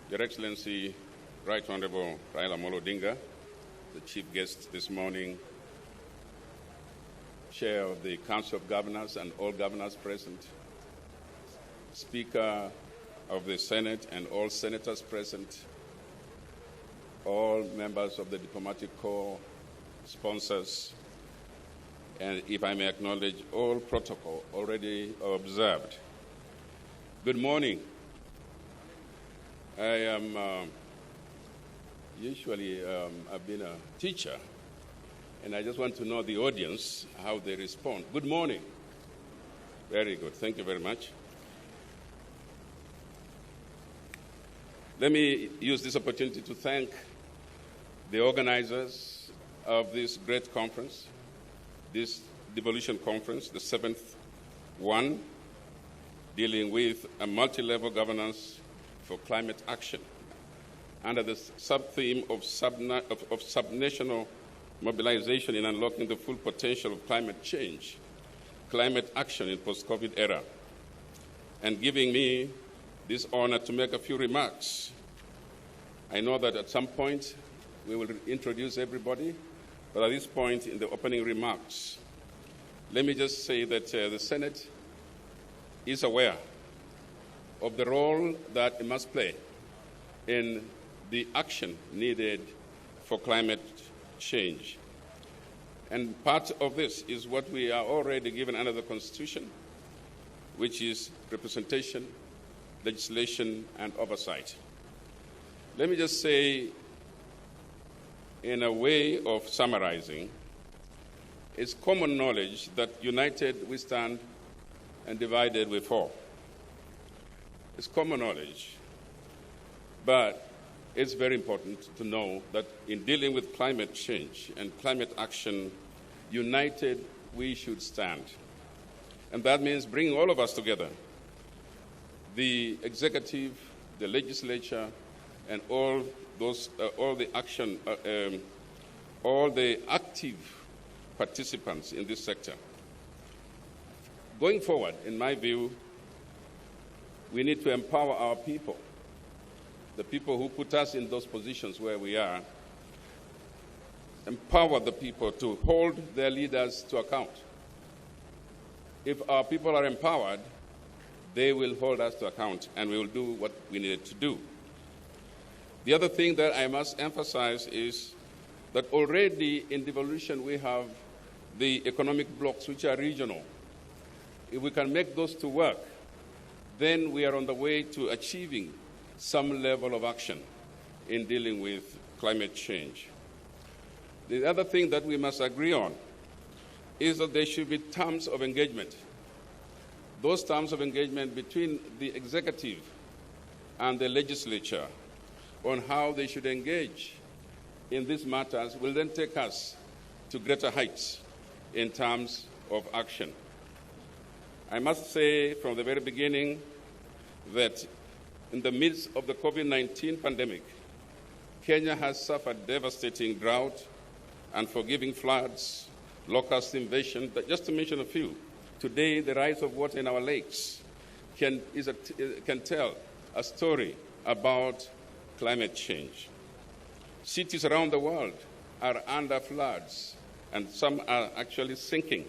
Your Excellency, Right Honorable Raila Amolo Odinga, the chief guest this morning, Chair of the Council of Governors and all governors present, Speaker of the Senate and all senators present, all members of the diplomatic corps, sponsors, and if I may acknowledge all protocol already observed. Good morning. I am I've been a teacher, and I just want to know the audience, how they respond. Good morning. Very good. Thank you very much. Let me use this opportunity to thank the organizers of this great conference, this Devolution conference, the 7th one, dealing with a multi-level governance for climate action, under the sub-theme of subnational mobilization in unlocking the full potential of climate change, climate action in post-COVID era, and giving me this honor to make a few remarks. I know that at some point we will introduce everybody, but at this point in the opening remarks, let me just say that the Senate is aware of the role that it must play in the action needed for climate change. And part of this is what we are already given under the Constitution, which is representation, legislation, and oversight. Let me just say, in a way of summarizing, it's common knowledge that united we stand and divided we fall. It's common knowledge, but it's very important to know that in dealing with climate change and climate action, united we should stand. And that means bringing all of us together, the executive, the legislature, and all the active participants in this sector. Going forward, in my view, we need to empower our people, the people who put us in those positions where we are, empower the people to hold their leaders to account. If our people are empowered, they will hold us to account, and we will do what we needed to do. The other thing that I must emphasize is that already in devolution we have the economic blocks which are regional. If we can make those to work, then we are on the way to achieving some level of action in dealing with climate change. The other thing that we must agree on is that there should be terms of engagement. Those terms of engagement between the executive and the legislature on how they should engage in these matters will then take us to greater heights in terms of action. I must say from the very beginning that in the midst of the COVID-19 pandemic, Kenya has suffered devastating drought, unforgiving floods, locust invasion, just to mention a few. Today, the rise of water in our lakes can tell a story about climate change. Cities around the world are under floods, and some are actually sinking.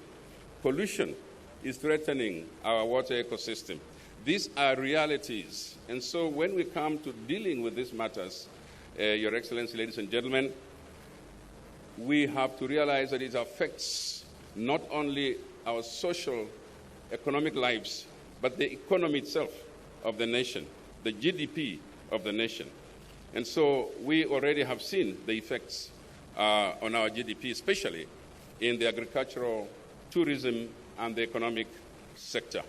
Pollution is threatening our water ecosystem. These are realities. And so when we come to dealing with these matters, Your Excellency, ladies and gentlemen, we have to realize that it affects not only our social, economic lives, but the economy itself of the nation, the GDP of the nation. And so we already have seen the effects on our GDP, especially in the agricultural, tourism, and the economic sector.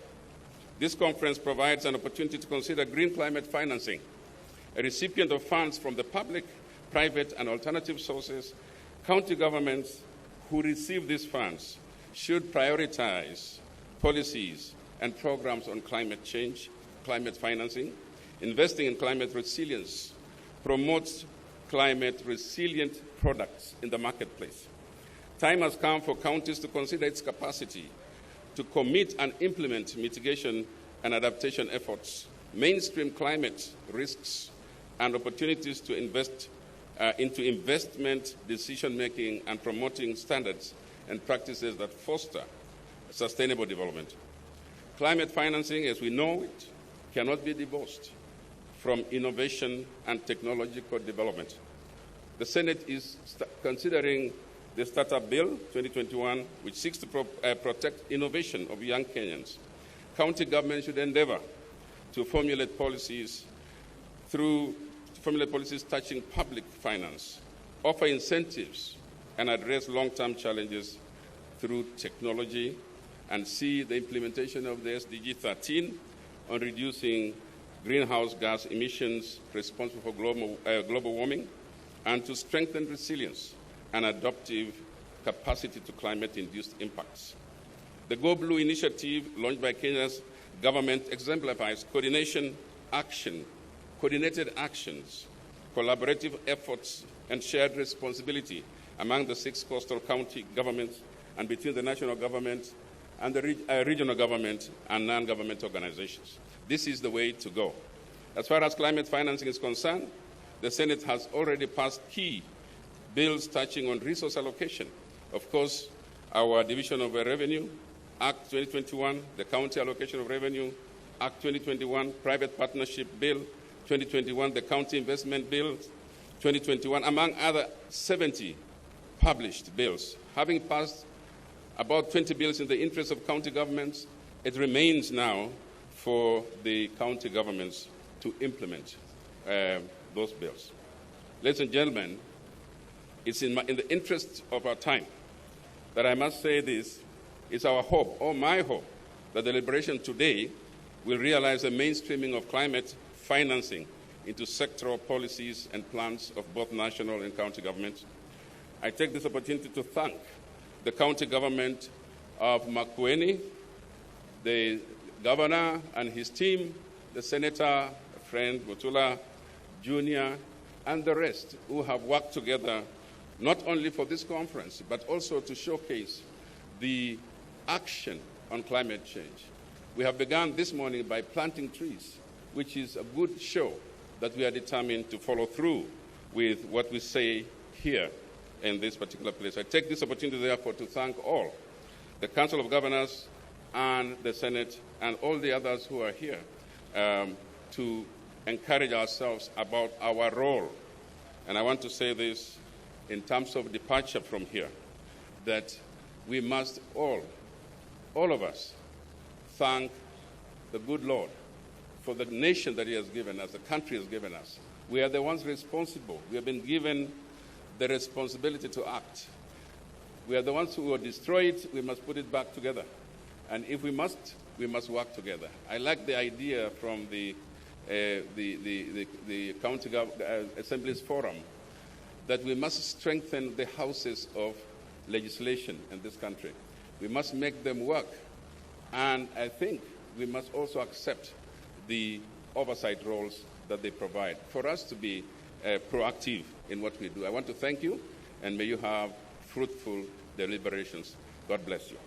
This conference provides an opportunity to consider green climate financing. A recipient of funds from the public, private, and alternative sources, county governments who receive these funds should prioritize policies and programs on climate change, climate financing, investing in climate resilience, promotes climate resilient products in the marketplace. Time has come for counties to consider its capacity to commit and implement mitigation and adaptation efforts, mainstream climate risks, and opportunities to invest into investment decision-making and promoting standards and practices that foster sustainable development. Climate financing, as we know it, cannot be divorced from innovation and technological development. The Senate is considering the Startup Bill 2021, which seeks to protect innovation of young Kenyans. County governments should endeavor to formulate policies touching public finance, offer incentives, and address long-term challenges through technology, and see the implementation of the SDG 13 on reducing greenhouse gas emissions responsible for global warming, and to strengthen resilience and adaptive capacity to climate-induced impacts. The Go Blue initiative, launched by Kenya's government, exemplifies coordinated actions, collaborative efforts, and shared responsibility among the 6 coastal county governments and between the national government and the regional government and non-government organizations. This is the way to go. As far as climate financing is concerned, the Senate has already passed key bills touching on resource allocation. Of course, our Division of Revenue, Act 2021, the County Allocation of Revenue, Act 2021, Private Partnership Bill 2021, the County Investment Bill 2021, among other 70 published bills. Having passed about 20 bills in the interest of county governments, it remains now for the county governments to implement those bills. Ladies and gentlemen, it's in the interest of our time that I must say this. It's our hope, or my hope, that the deliberation today will realize a mainstreaming of climate financing into sectoral policies and plans of both national and county governments. I take this opportunity to thank the county government of Makueni, the governor and his team, the senator, friend Mutula Jr., and the rest who have worked together not only for this conference, but also to showcase the action on climate change. We have begun this morning by planting trees, which is a good show that we are determined to follow through with what we say here in this particular place. I take this opportunity, therefore, to thank all, the Council of Governors and the Senate and all the others who are here, to encourage ourselves about our role. And I want to say this in terms of departure from here, that we must all of us, thank the good Lord for the nation that He has given us, the country has given us. We are the ones responsible. We have been given the responsibility to act. We are the ones who will destroy it. We must put it back together. And if we must work together. I like the idea from the County Assemblies Forum that we must strengthen the houses of legislation in this country. We must make them work. And I think we must also accept the oversight roles that they provide for us to be proactive in what we do. I want to thank you, and may you have fruitful deliberations. God bless you.